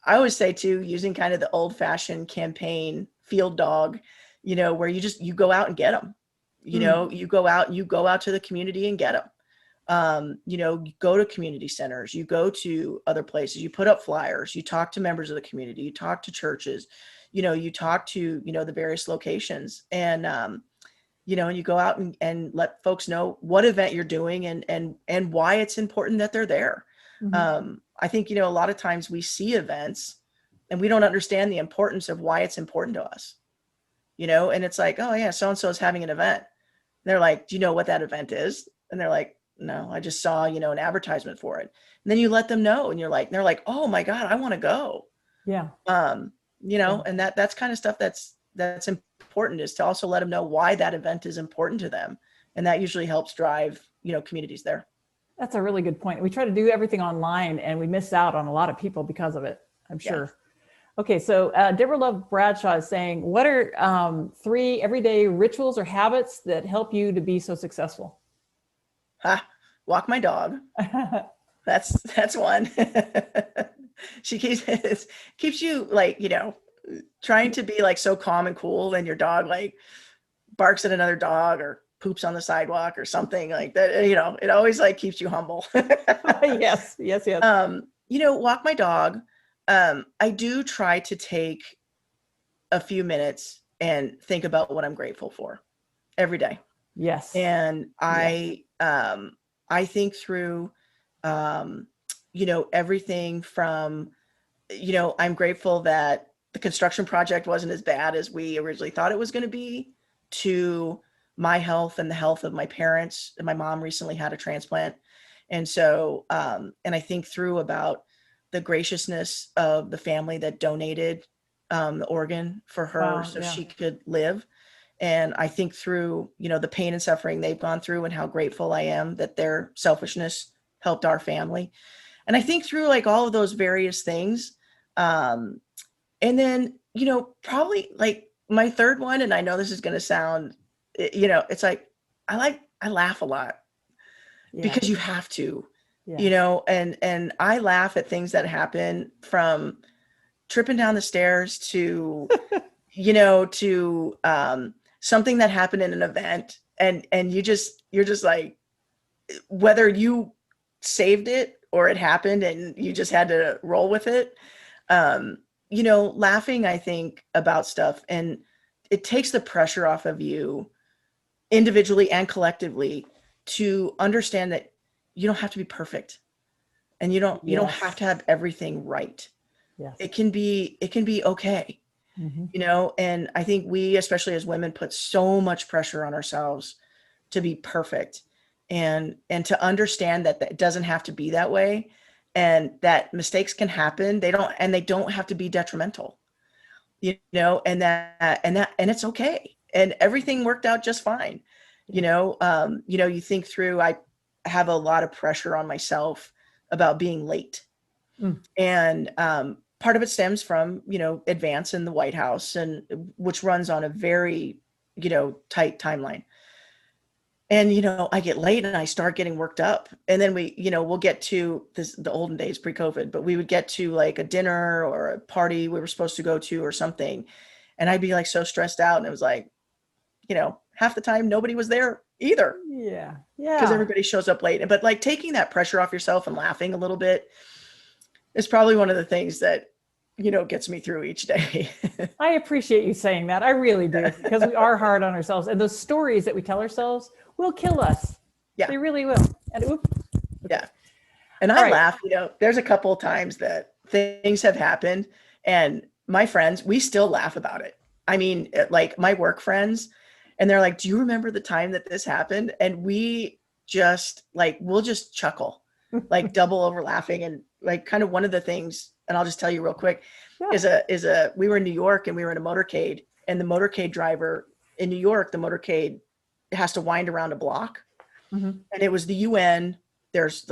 I always say too, using kind of the old fashioned campaign field dog, where you go out and get them, you go out to the community and get them. You go to community centers, you go to other places, you put up flyers, you talk to members of the community, you talk to churches, you talk to, the various locations, and, and you go out and let folks know what event you're doing and why it's important that they're there. I think, a lot of times we see events and we don't understand the importance of why it's important to us, and it's like, oh yeah, so-and-so is having an event. And they're like, do you know what that event is? And they're like, no, I just saw, an advertisement for it. And then you let them know and they're like, oh my God, I want to go. Yeah. And that's kind of stuff that's important, is to also let them know why that event is important to them. And that usually helps drive, communities there. That's a really good point. We try to do everything online and we miss out on a lot of people because of it, I'm sure. Yeah. Okay, so Deborah Love Bradshaw is saying, what are 3 everyday rituals or habits that help you to be so successful? Walk my dog. That's one. She keeps you like, trying to be like so calm and cool, and your dog like barks at another dog or poops on the sidewalk or something like that. It always like keeps you humble. Yes. Walk my dog. I do try to take a few minutes and think about what I'm grateful for every day. Yes. And I think through, everything from, I'm grateful that the construction project wasn't as bad as we originally thought it was going to be, to my health and the health of my parents. And my mom recently had a transplant. And so, and I think through about the graciousness of the family that donated the organ for her she could live. And I think through, the pain and suffering they've gone through and how grateful I am that their selfishness helped our family. And I think through like all of those various things. And then, probably like my third one, and I know this is going to sound, it's like, I laugh a lot because you have to, and I laugh at things that happen, from tripping down the stairs to, to something that happened in an event, and you're just like, whether you saved it or it happened and you just had to roll with it, laughing, I think, about stuff, and it takes the pressure off of you individually and collectively to understand that you don't have to be perfect, and you don't have to have everything right. Yes. It can be okay, and I think we, especially as women, put so much pressure on ourselves to be perfect, and to understand that it doesn't have to be that way, and that mistakes can happen. They don't have to be detrimental, and it's okay. And everything worked out just fine. You think through, I have a lot of pressure on myself about being late. And part of it stems from, advance in the White House, and which runs on a very, tight timeline. And, I get late and I start getting worked up. And then we'll get to the olden days pre-COVID, but we would get to like a dinner or a party we were supposed to go to or something. And I'd be like so stressed out. And it was like, half the time nobody was there either. Yeah. Because everybody shows up late. But like taking that pressure off yourself and laughing a little bit is probably one of the things that, gets me through each day. I appreciate you saying that. I really do, because we are hard on ourselves, and those stories that we tell ourselves will kill us. Yeah. They really will. And yeah. And I laugh, there's a couple of times that things have happened, and my friends, we still laugh about it. I mean, like my work friends, and they're like, do you remember the time that this happened? And we just we'll just chuckle, like double over laughing. And like kind of one of the things, and I'll just tell you real quick, is we were in New York and we were in a motorcade, and the motorcade driver in New York, the motorcade has to wind around a block. And it was the UN. There's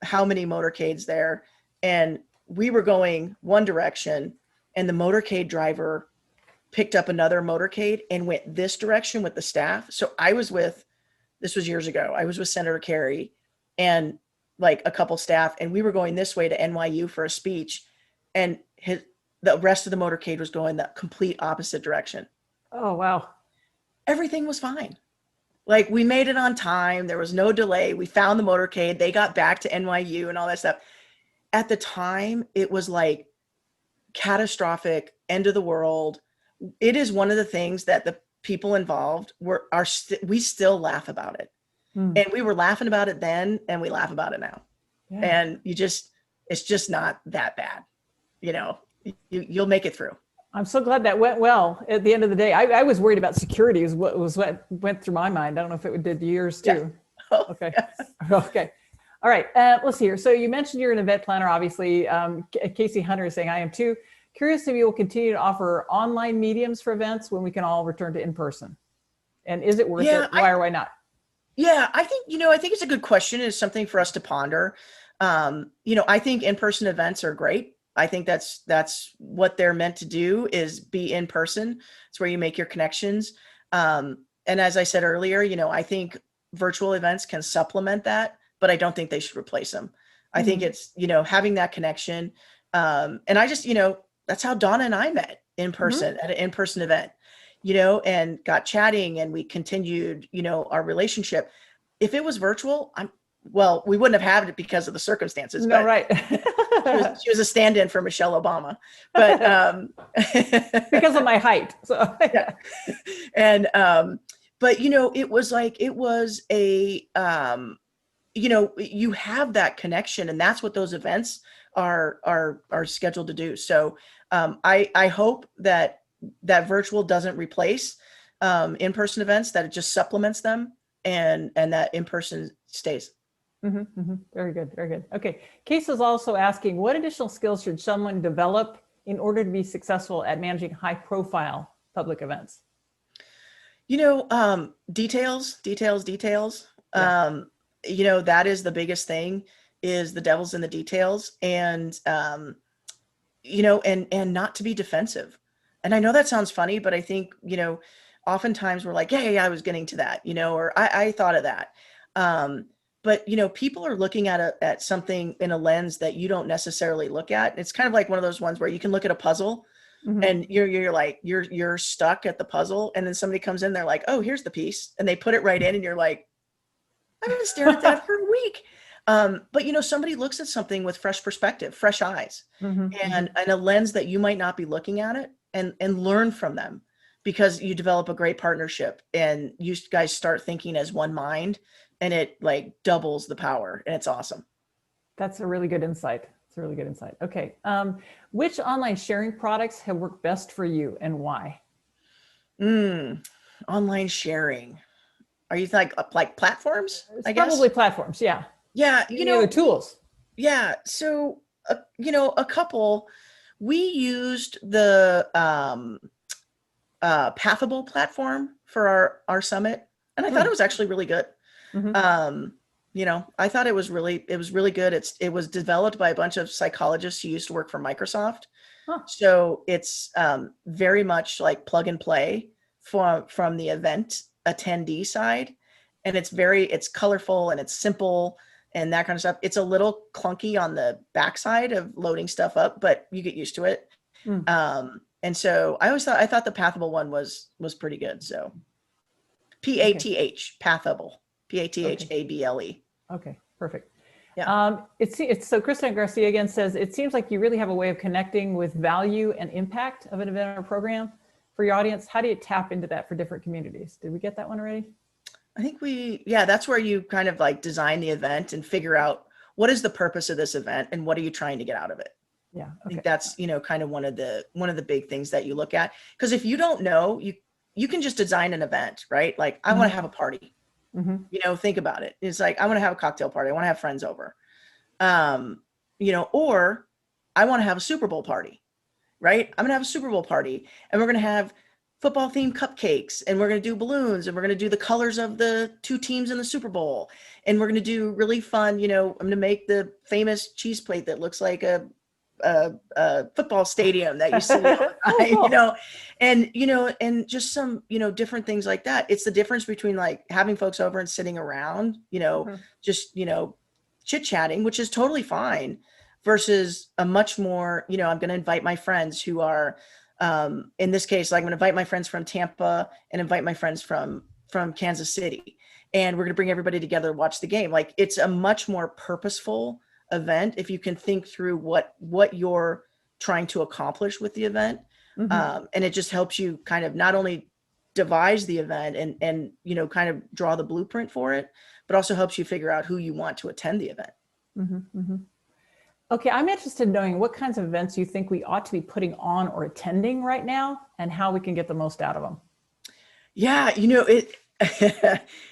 how many motorcades there, and we were going one direction, and the motorcade driver picked up another motorcade and went this direction with the staff. So this was years ago, I was with Senator Kerry and like a couple staff, and we were going this way to NYU for a speech, and the rest of the motorcade was going the complete opposite direction. Oh, wow. Everything was fine. Like we made it on time. There was no delay. We found the motorcade. They got back to NYU and all that stuff. At the time, it was like catastrophic, end of the world. It is one of the things that the people involved we still laugh about it. And we were laughing about it then, and we laugh about it now. Yeah. And it's just not that bad. You'll make it through. I'm so glad that went well at the end of the day. I was worried about security is what went through my mind. I don't know if it did yours too. Yeah. Oh, okay. Yeah. Okay. All right. Let's see here. So you mentioned you're an event planner, obviously. Casey Hunter is saying, I am too. Curious if you will continue to offer online mediums for events when we can all return to in-person. And is it worth it? Why or why not? Yeah, I think it's a good question. It's something for us to ponder. I think in-person events are great. I think that's what they're meant to do, is be in person. It's where you make your connections. And as I said earlier, I think virtual events can supplement that, but I don't think they should replace them. I think it's, having that connection. And I just, that's how Donna and I met in person at an in-person event, and got chatting, and we continued, our relationship. If it was virtual, we wouldn't have had it because of the circumstances. No, right. she was a stand-in for Michelle Obama, but because of my height. So yeah. And but it was you have that connection, and that's what those events are scheduled to do. So I hope that virtual doesn't replace in-person events, that it just supplements them, and that in-person stays. Very good. Very good. Okay. Case is also asking, what additional skills should someone develop in order to be successful at managing high profile public events? Details. Yeah. That is the biggest thing, is the devil's in the details, and, and not to be defensive. And I know that sounds funny, but I think, oftentimes we're like, hey, I was getting to that, or I thought of that. But, people are looking at something in a lens that you don't necessarily look at. It's kind of like one of those ones where you can look at a puzzle and you're stuck at the puzzle. And then somebody comes in, they're like, oh, here's the piece. And they put it right in, and you're like, I've been staring at that for a week. But, somebody looks at something with fresh perspective, fresh eyes, and a lens that you might not be looking at it, and learn from them. because you develop a great partnership and you guys start thinking as one mind, and it like doubles the power, and it's awesome. That's a really good insight. It's a really good insight. Okay. Which online sharing products have worked best for you and why? Online sharing. Are you like platforms, It's I guess? probably platforms. Yeah. Yeah, Any other tools? yeah. So, a couple, we used the Pathable platform for our summit, and I thought it was actually really good. Mm-hmm. I thought it was really good. It was developed by a bunch of psychologists who used to work for Microsoft. Huh. So it's very much like plug and play from the event attendee side. And it's colorful and it's simple and that kind of stuff. It's a little clunky on the backside of loading stuff up, but you get used to it. And so I thought the Pathable one was pretty good. So Pathable, Pathable. Okay, perfect. Yeah. It's so Kristen Garcia again says, it seems like you really have a way of connecting with value and impact of an event or program for your audience. How do you tap into that for different communities? Did we get that one already? I think that's where you kind of like design the event and figure out what is the purpose of this event and what are you trying to get out of it. Yeah. Okay. I think that's, kind of one of the big things that you look at. Because if you don't know, you can just design an event, right? Like I want to have a party. Think about it. It's like, I want to have a cocktail party. I want to have friends over. Or I want to have a Super Bowl party, right? I'm going to have a Super Bowl party and we're going to have football themed cupcakes and we're going to do balloons and we're going to do the colors of the two teams in the Super Bowl. And we're going to do really fun, I'm going to make the famous cheese plate that looks like a football stadium that you see all the time, and just some, different things like that. It's the difference between like having folks over and sitting around, just, chit chatting, which is totally fine, versus a much more, I'm going to invite my friends who are, in this case, like I'm going to invite my friends from Tampa and invite my friends from Kansas City. And we're going to bring everybody together to watch the game. Like it's a much more purposeful event if you can think through what you're trying to accomplish with the event. And it just helps you kind of not only devise the event and kind of draw the blueprint for it, but also helps you figure out who you want to attend the event. Okay, I'm interested in knowing what kinds of events you think we ought to be putting on or attending right now and how we can get the most out of them. Yeah,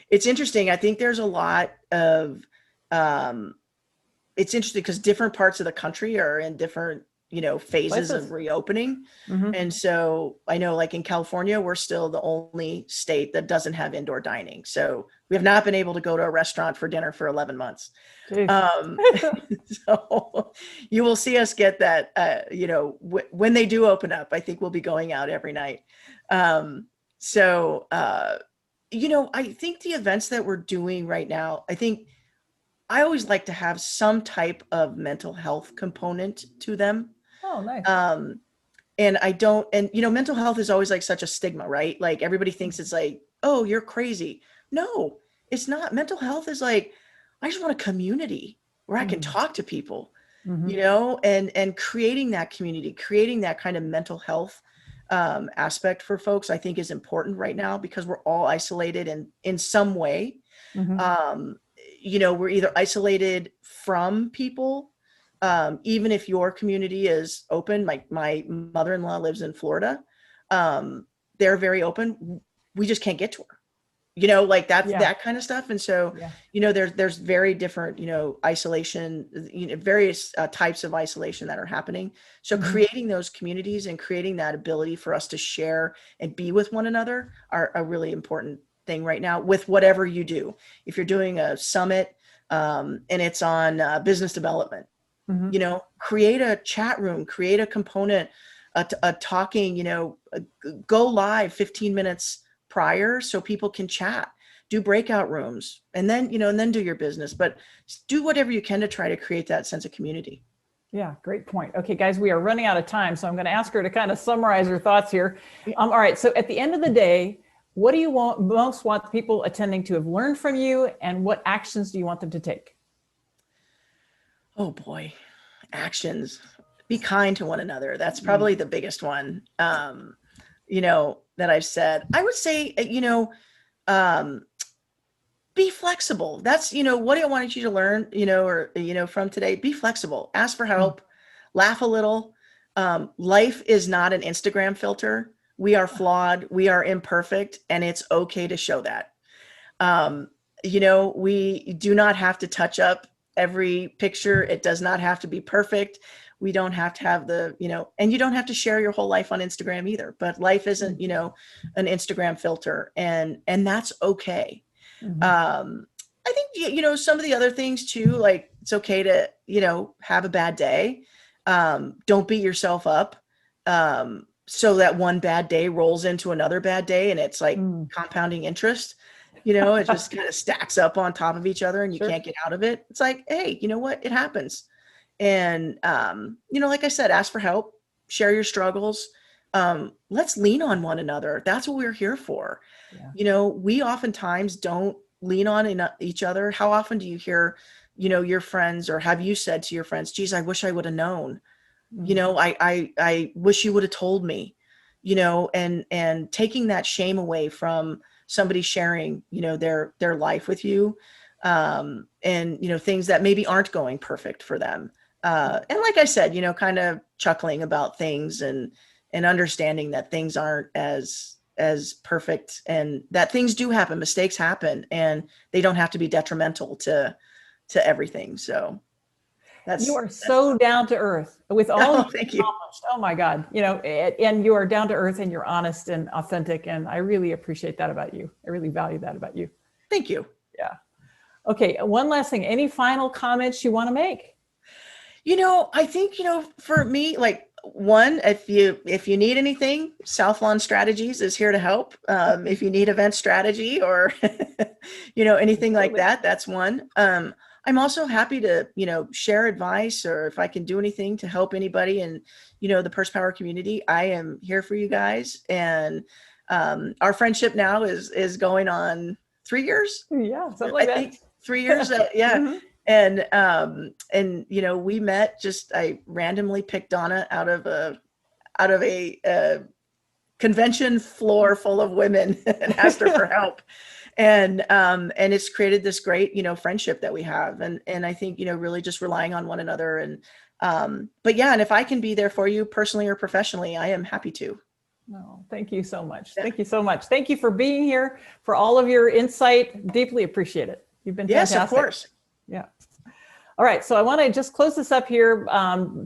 it's interesting. I think there's a lot of it's interesting because different parts of the country are in different, phases of reopening. And so I know like in California, we're still the only state that doesn't have indoor dining. So we have not been able to go to a restaurant for dinner for 11 months. So you will see us get that, when they do open up, I think we'll be going out every night. I think the events that we're doing right now, I always like to have some type of mental health component to them. Oh, nice. Mental health is always like such a stigma, right? Like everybody thinks it's like, oh, you're crazy. No, it's not. Mental health is like, I just want a community where I can talk to people, and creating that community, creating that kind of mental health aspect for folks, I think is important right now because we're all isolated in some way. We're either isolated from people, even if your community is open. My mother-in-law lives in Florida. They're very open. We just can't get to her, that kind of stuff. And so, there's very different, isolation, various types of isolation that are happening. So creating those communities and creating that ability for us to share and be with one another are a really important thing right now with whatever you do. If you're doing a summit and it's on business development, create a chat room, create a component, a talking, go live 15 minutes prior so people can chat, do breakout rooms, and then do your business, but do whatever you can to try to create that sense of community. Yeah, great point. Okay, guys, we are running out of time, so I'm going to ask her to kind of summarize her thoughts here. All right, so at the end of the day, what do you most want people attending to have learned from you, and what actions do you want them to take? Oh boy, actions. Be kind to one another. That's probably the biggest one. that I've said. I would say, um, be flexible. That's, what I wanted you to learn, from today. Be flexible, ask for help, laugh a little. Life is not an Instagram filter. We are flawed, we are imperfect, and it's okay to show that. We do not have to touch up every picture. It does not have to be perfect. We don't have to have and you don't have to share your whole life on Instagram either, but life isn't, an Instagram filter, and that's okay. I think, some of the other things too, like it's okay to, have a bad day. Don't beat yourself up. So that one bad day rolls into another bad day, and it's like compounding interest. It just kind of stacks up on top of each other, and you can't get out of it. It's like, hey, you know what? It happens. And, like I said, ask for help, share your struggles. Let's lean on one another. That's what we're here for. Yeah. We oftentimes don't lean on each other. How often do you hear, your friends, or have you said to your friends, geez, I wish I would have known, I wish you would have told me, and taking that shame away from somebody sharing, their life with you, and, things that maybe aren't going perfect for them. And like I said, kind of chuckling about things, and understanding that things aren't as perfect, and that things do happen, mistakes happen, and they don't have to be detrimental to everything. So you are so down to earth with all thank you. Oh my God. And you are down to earth, and you're honest and authentic. And I really appreciate that about you. I really value that about you. Thank you. Yeah. Okay. One last thing. Any final comments you want to make? I think, for me, like, one, if you need anything, South Lawn Strategies is here to help. If you need event strategy or, anything like that, that's one. I'm also happy to, share advice, or if I can do anything to help anybody in, the Purse Power community, I am here for you guys. And our friendship now is going on 3 years. Yeah, something like that. I think 3 years. Yeah. Mm-hmm. And we met, I randomly picked Donna out of a convention floor full of women and asked her for help. And it's created this great, friendship that we have. And I think, really just relying on one another. And, but yeah, and if I can be there for you personally or professionally, I am happy to. No, thank you so much. Yeah. Thank you so much. Thank you for being here, for all of your insight. Deeply appreciate it. You've been fantastic. Yes, of course. Yeah. All right. So I want to just close this up here.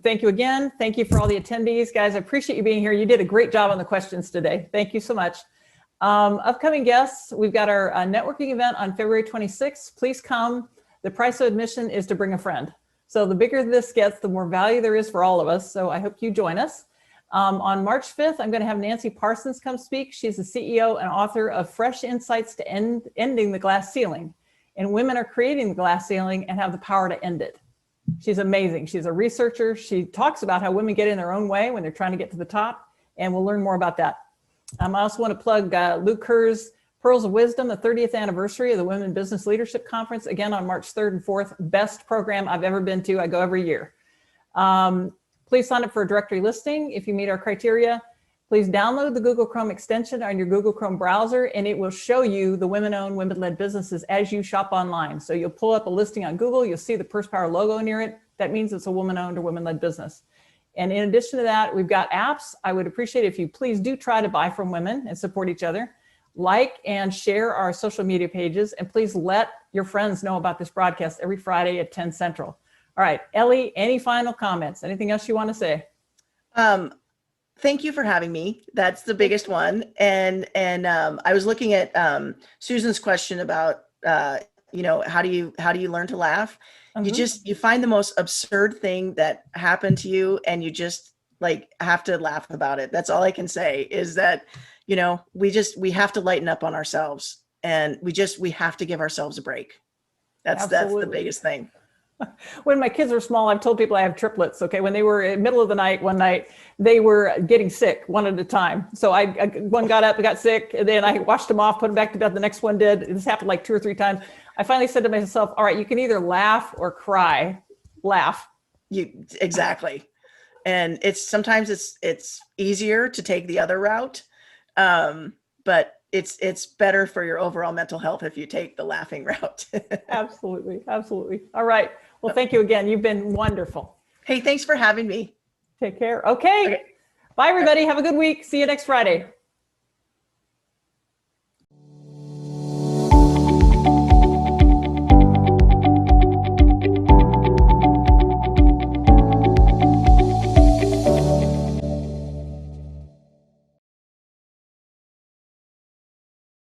Thank you again. Thank you for all the attendees, guys. I appreciate you being here. You did a great job on the questions today. Thank you so much. Upcoming guests, we've got our networking event on February 26th. Please come. The price of admission is to bring a friend. So the bigger this gets, the more value there is for all of us. So I hope you join us. On March 5th, I'm going to have Nancy Parsons come speak. She's the CEO and author of Fresh Insights to Ending the Glass Ceiling. And women are creating the glass ceiling and have the power to end it. She's amazing. She's a researcher. She talks about how women get in their own way when they're trying to get to the top. And we'll learn more about that. I also want to plug Luke Kerr's Pearls of Wisdom, the 30th anniversary of the Women Business Leadership Conference, again on March 3rd and 4th. Best program I've ever been to. I go every year. Please sign up for a directory listing if you meet our criteria. Please download the Google Chrome extension on your Google Chrome browser, and it will show you the women-owned, women-led businesses as you shop online. So you'll pull up a listing on Google, you'll see the Purse Power logo near it. That means it's a woman-owned or women-led business. And in addition to that, we've got apps. I would appreciate it if you please do try to buy from women and support each other. Like and share our social media pages, and please let your friends know about this broadcast every Friday at 10 Central. All right, Ellie, any final comments? Anything else you want to say? Thank you for having me. That's the biggest one. And I was looking at Susan's question about how do you learn to laugh? Mm-hmm. You find the most absurd thing that happened to you, and you just have to laugh about it. That's all I can say is that, we have to lighten up on ourselves, and we have to give ourselves a break. That's the biggest thing. When my kids were small, I've told people I have triplets. Okay. When they were in the middle of the night, one night, they were getting sick one at a time. So one got up and got sick, and then I washed them off, put them back to bed. The next one did. This happened like 2 or 3 times. I finally said to myself, all right, you can either laugh or cry. Laugh. Exactly. And sometimes it's easier to take the other route. But it's better for your overall mental health if you take the laughing route. Absolutely. Absolutely. All right. Well, thank you again. You've been wonderful. Hey, thanks for having me. Take care. Okay. Okay. Bye, everybody. Have a good week. See you next Friday.